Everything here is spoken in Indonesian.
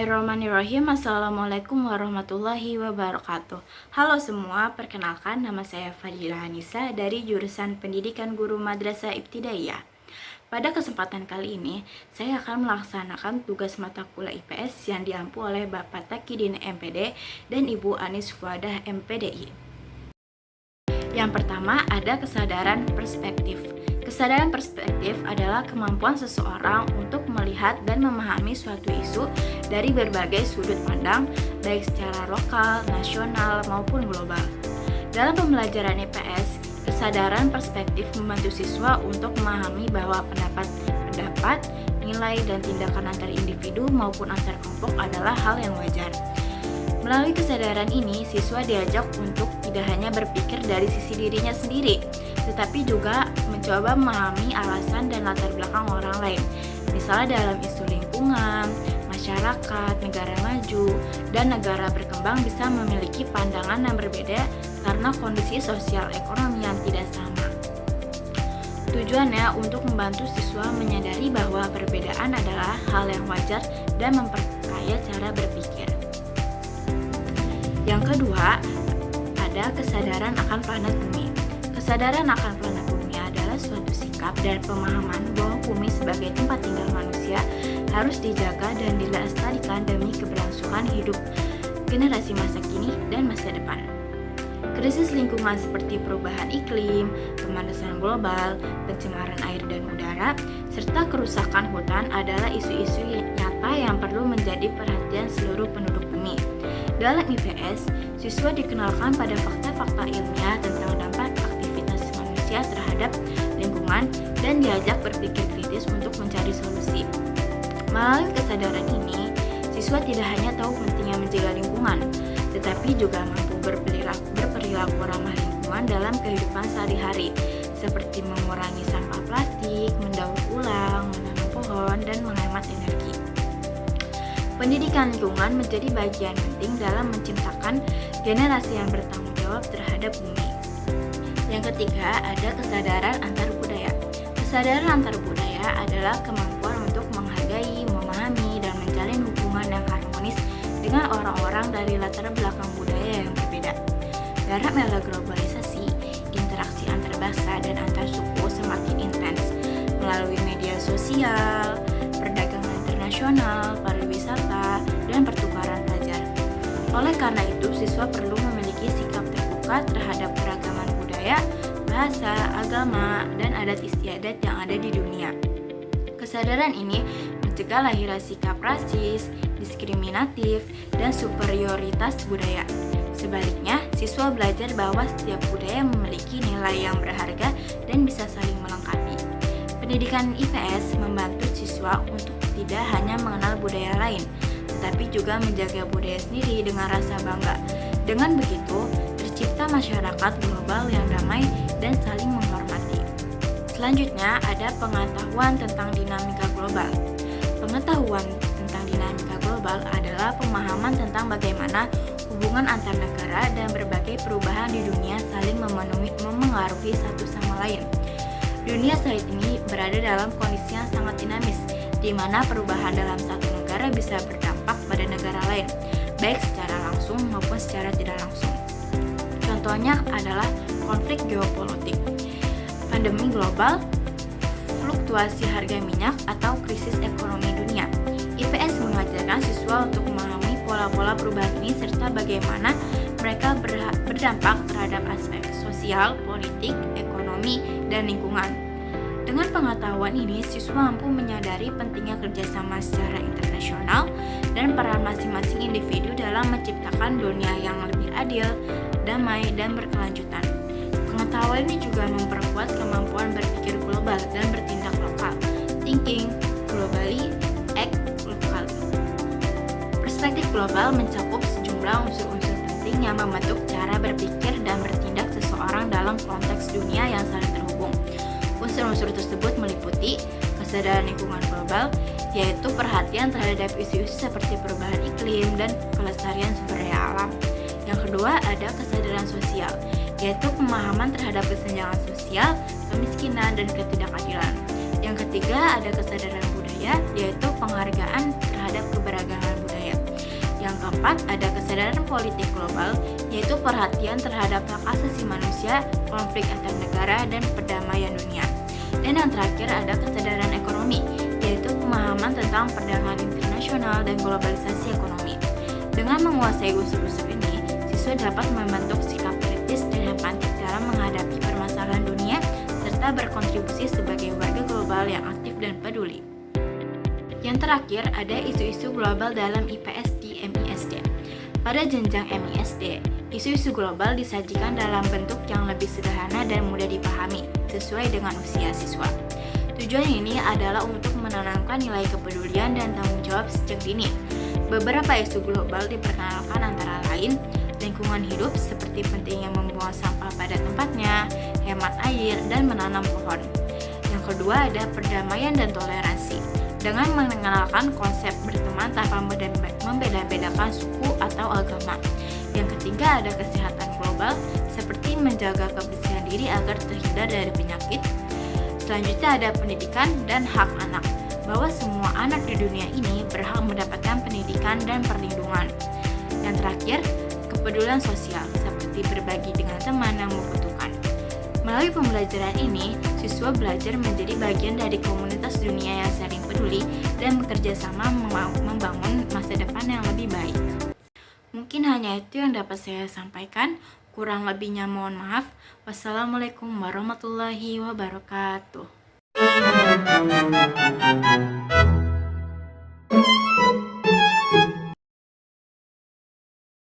Bismillahirrahmanirrahim. Assalamualaikum warahmatullahi wabarakatuh. Halo semua, perkenalkan nama saya Fadila Hanisa dari jurusan Pendidikan Guru Madrasah Ibtidaiyah. Pada kesempatan kali ini, saya akan melaksanakan tugas mata kuliah IPS yang diampu oleh Bapak Takidin MPD dan Ibu Anis Fuadah MPDI. Yang pertama ada kesadaran perspektif. Kesadaran perspektif adalah kemampuan seseorang untuk melihat dan memahami suatu isu dari berbagai sudut pandang, baik secara lokal, nasional, maupun global. Dalam pembelajaran IPS, kesadaran perspektif membantu siswa untuk memahami bahwa pendapat, nilai, dan tindakan antar individu maupun antar kelompok adalah hal yang wajar. Melalui kesadaran ini, siswa diajak untuk tidak hanya berpikir dari sisi dirinya sendiri, tetapi juga mencoba memahami alasan dan latar belakang orang lain. Misalnya dalam isu lingkungan, masyarakat, negara maju, dan negara berkembang bisa memiliki pandangan yang berbeda karena kondisi sosial ekonomi yang tidak sama. Tujuannya untuk membantu siswa menyadari bahwa perbedaan adalah hal yang wajar dan memperkaya cara berpikir. Yang kedua, ada kesadaran akan planet bumi. Kesadaran akan planet bumi adalah suatu sikap dan pemahaman bahwa bumi sebagai tempat tinggal manusia harus dijaga dan dilestarikan demi keberlangsungan hidup generasi masa kini dan masa depan. Krisis lingkungan seperti perubahan iklim, pemanasan global, pencemaran air dan udara, serta kerusakan hutan adalah isu-isu nyata yang perlu menjadi perhatian seluruh penduduk bumi. Dalam IPS, siswa dikenalkan pada fakta-fakta ilmiah tentang dampak aktivitas manusia terhadap lingkungan dan diajak berpikir kritis untuk mencari solusi. Melalui kesadaran ini, siswa tidak hanya tahu pentingnya menjaga lingkungan, tetapi juga mampu berperilaku ramah lingkungan dalam kehidupan sehari-hari, seperti mengurangi sampah plastik, mendaur ulang, menanam pohon, dan menghemat energi. Pendidikan lingkungan menjadi bagian penting dalam menciptakan generasi yang bertanggung jawab terhadap bumi. Yang ketiga, ada kesadaran antar budaya. Kesadaran antar budaya adalah kemampuan untuk menghargai, memahami, dan menjalin hubungan yang harmonis dengan orang-orang dari latar belakang budaya yang berbeda. Dalam era globalisasi, interaksi antar bangsa dan antar suku semakin intens melalui media sosial, perdagangan internasional, pariwisata, dan pertukaran pelajar. Oleh karena itu, siswa perlu memiliki sikap terbuka terhadap keragaman budaya, bahasa, agama, dan adat istiadat yang ada di dunia. Kesadaran ini mencegah lahirnya sikap rasis, diskriminatif, dan superioritas budaya. Sebaliknya, siswa belajar bahwa setiap budaya memiliki nilai yang berharga dan bisa saling melengkapi. Pendidikan IPS membantu siswa untuk tidak hanya mengenal budaya lain, tetapi juga menjaga budaya sendiri dengan rasa bangga. Dengan begitu, tercipta masyarakat global yang damai dan saling menghormati. Selanjutnya, ada pengetahuan tentang dinamika global. Pengetahuan tentang dinamika global adalah pemahaman tentang bagaimana hubungan antar negara dan berbagai perubahan di dunia saling memengaruhi satu sama lain. Dunia saat ini berada dalam kondisi yang sangat dinamis, di mana perubahan dalam satu negara bisa berdampak pada negara lain, baik secara langsung maupun secara tidak langsung. Contohnya adalah konflik geopolitik, pandemi global, fluktuasi harga minyak, atau krisis ekonomi dunia. IPS mengajarkan siswa untuk memahami pola-pola perubahan ini serta bagaimana mereka berdampak terhadap aspek sosial, politik, ekonomi, dan lingkungan. Dengan pengetahuan ini, siswa mampu menyadari pentingnya kerjasama secara internasional dan peran masing-masing individu dalam menciptakan dunia yang lebih adil, damai, dan berkelanjutan. Pengetahuan ini juga memperkuat kemampuan berpikir global dan bertindak lokal, thinking globally, act locally. Perspektif global mencakup sejumlah unsur-unsur penting yang membentuk cara berpikir dan bertindak seseorang dalam konteks dunia yang saling terhubung. Unsur-unsur tersebut meliputi kesadaran lingkungan global, yaitu perhatian terhadap isu-isu seperti perubahan iklim dan kelestarian sumber daya alam. Yang kedua, ada kesadaran sosial, yaitu pemahaman terhadap kesenjangan sosial, kemiskinan, dan ketidakadilan. Yang ketiga, ada kesadaran budaya, yaitu penghargaan terhadap keberagaman budaya. Yang keempat, ada kesadaran politik global, yaitu perhatian terhadap hak asasi manusia, konflik antar negara, dan perdamaian dunia. Dan yang terakhir, ada kesadaran ekonomi, yaitu pemahaman tentang perdagangan internasional dan globalisasi ekonomi. Dengan menguasai unsur-unsur ini, siswa dapat membentuk sikap kritis dan empatik dalam menghadapi permasalahan dunia, serta berkontribusi sebagai warga global yang aktif dan peduli. Yang terakhir, ada isu-isu global dalam IPS di MISD. Pada jenjang MISD, isu-isu global disajikan dalam bentuk yang lebih sederhana dan mudah dipahami, sesuai dengan usia siswa. Tujuan ini adalah untuk menanamkan nilai kepedulian dan tanggung jawab sejak dini. Beberapa isu global diperkenalkan antara lain lingkungan hidup seperti pentingnya membuang sampah pada tempatnya, hemat air, dan menanam pohon. Yang kedua ada perdamaian dan toleransi, dengan mengenalkan konsep berteman tanpa membeda-bedakan suku atau agama. Yang ketiga ada kesehatan global, seperti menjaga kebersihan diri agar terhindar dari penyakit. Selanjutnya ada pendidikan dan hak anak, bahwa semua anak di dunia ini berhak mendapatkan pendidikan dan perlindungan. Yang terakhir, kepedulian sosial, seperti berbagi dengan teman yang membutuhkan. Melalui pembelajaran ini, siswa belajar menjadi bagian dari komunitas dunia yang saling peduli dan bekerja sama membangun masa depan yang lebih baik. Mungkin hanya itu yang dapat saya sampaikan, kurang lebihnya mohon maaf. Wassalamualaikum warahmatullahi wabarakatuh.